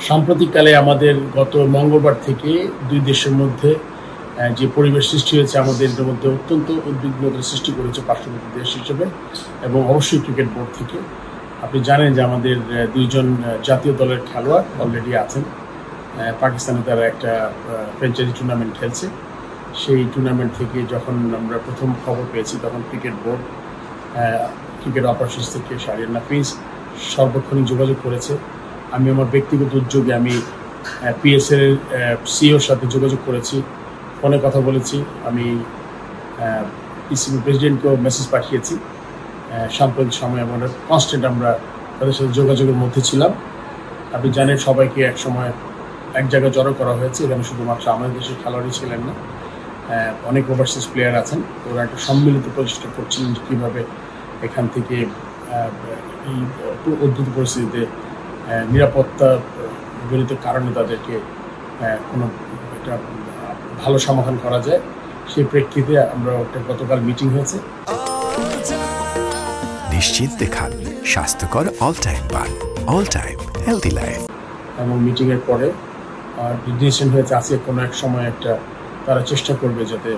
সাম্প্রতিককালে আমাদের গত মঙ্গলবার থেকে দুই দেশের মধ্যে যে পরিবেশ সৃষ্টি হয়েছে আমাদের এর মধ্যে অত্যন্ত উদ্বিগ্নতা সৃষ্টি করেছে পার্শ্ববর্তী দেশ হিসেবে এবং অবশ্যই ক্রিকেট বোর্ড থেকে। আপনি জানেন যে আমাদের দুইজন জাতীয় দলের খেলোয়াড় অলরেডি আছেন পাকিস্তানে, তারা একটা ফ্র্যাঞ্চাইজি টুর্নামেন্ট খেলছে। সেই টুর্নামেন্ট থেকে যখন আমরা প্রথম খবর পেয়েছি তখন ক্রিকেট বোর্ড ক্রিকেট অপারেশনস থেকে শাহরিয়ার নাফিস সর্বক্ষণিক যোগাযোগ করেছে। আমি আমার ব্যক্তিগত উদ্যোগে আমি পিএসএল সিওর সাথে যোগাযোগ করেছি, ফোনে কথা বলেছি, আমি পিসিবি প্রেসিডেন্টকেও মেসেজ পাঠিয়েছি। সাম্প্রতিক সময়ে আমরা কনস্ট্যান্ট আমরা তাদের সাথে যোগাযোগের মধ্যে ছিলাম। আপনি জানেন সবাইকে এক সময় এক জায়গায় জড়ো করা হয়েছে, এখানে শুধুমাত্র আমাদের দেশের খেলোয়াড়ই ছিলেন না, অনেক ওভারসিজ প্লেয়ার আছেন। ওরা একটা সম্মিলিত প্রচেষ্টা করছিলেন যে কীভাবে এখান থেকে এই উদ্ভূত পরিস্থিতিতে নিরাপত্তা জনিত কারণে তাদেরকে কোনো একটা ভালো সমাধান করা যায়। সেই প্রেক্ষিতে আমরা একটা গতকাল মিটিং হয়েছে। নিশ্চিন্তে খান স্বাস্থ্যকর অল টাইম পান, অল টাইম হেলদি লাইফ। এবং মিটিংয়ের পরে ডিসিশন হয়েছে আজকে কোনো এক সময় একটা তারা চেষ্টা করবে যাতে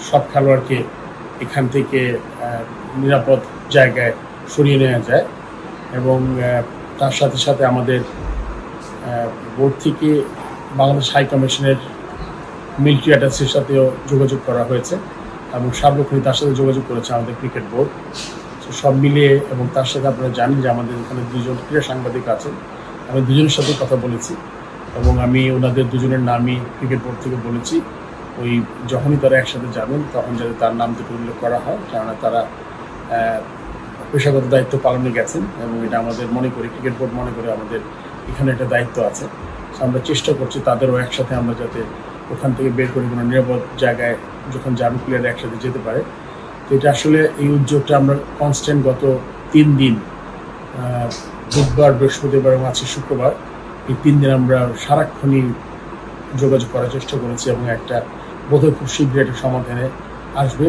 সব খেলোয়াড়কে এখান থেকে নিরাপদ জায়গায় সরিয়ে নেওয়া যায়। এবং তার সাথে সাথে আমাদের বোর্ড থেকে বাংলাদেশ হাই কমিশনের মিলিটারি অ্যাটাচের সাথেও যোগাযোগ করা হয়েছে এবং সার্বক্ষণিক তার সাথে যোগাযোগ করেছে আমাদের ক্রিকেট বোর্ড। সব মিলিয়ে এবং তার সাথে আপনারা জানেন যে আমাদের এখানে দুজন ক্রীড়া সাংবাদিক আছেন, আমি দুজনের সাথে কথা বলেছি এবং আমি ওনাদের দুজনের নামই ক্রিকেট বোর্ড থেকে বলেছি ওই যখনই তারা একসাথে যাবেন তখন যাতে তার নাম থেকে উল্লেখ করা হয়, কেননা তারা পেশাগত দায়িত্ব পালনে গেছেন এবং এটা আমাদের মনে করি ক্রিকেট বোর্ড মনে করে আমাদের এখানে একটা দায়িত্ব আছে। আমরা চেষ্টা করছি তাদেরও একসাথে আমরা যাতে ওখান থেকে বের করে কোনো নিরাপদ জায়গায় যখন যাবে প্লেয়ার একসাথে যেতে পারে। তো এটা আসলে এই উদ্যোগটা আমরা কনস্ট্যান্ট গত 3 দিন বুধবার, বৃহস্পতিবার এবং আজকে শুক্রবার, এই 3 দিন আমরা সারাক্ষণই যোগাযোগ করার চেষ্টা করেছি এবং একটা বোধহয় খুব শীঘ্রই একটা সমাধানে আসবে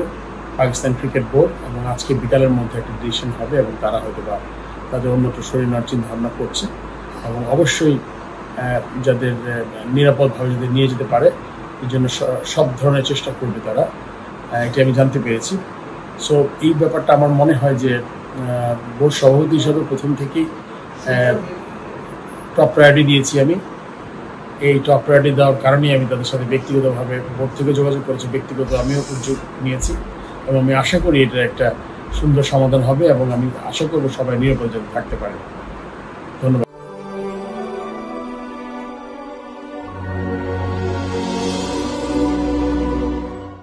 পাকিস্তান ক্রিকেট বোর্ড এবং আজকে বিকালের মধ্যে একটা ডিসিশন হবে এবং তারা হয়তো বা তাদের অন্যত্র সরিয়ে নেওয়ার চিন্তা ভাবনা করছে এবং অবশ্যই যাদের নিরাপদভাবে যদি নিয়ে যেতে পারে এই জন্য সব ধরনের চেষ্টা করবে তারা, এটা আমি জানতে পেরেছি। সো এই ব্যাপারটা আমার মনে হয় যে বোর্ড সভাপতি হিসাবে প্রথম থেকেই টপ প্রায়োরিটি দিয়েছি আমি। এই টপ প্রায়োরিটি দেওয়ার কারণেই আমি তাদের সাথে ব্যক্তিগতভাবে বোর্ড থেকে যোগাযোগ করেছি, ব্যক্তিগত আমিও উদ্যোগ নিয়েছি এবং আমি আশা করি এটার একটা সুন্দর সমাধান হবে এবং আমি আশা করব সবাই নিরাপদে থাকতে পারে।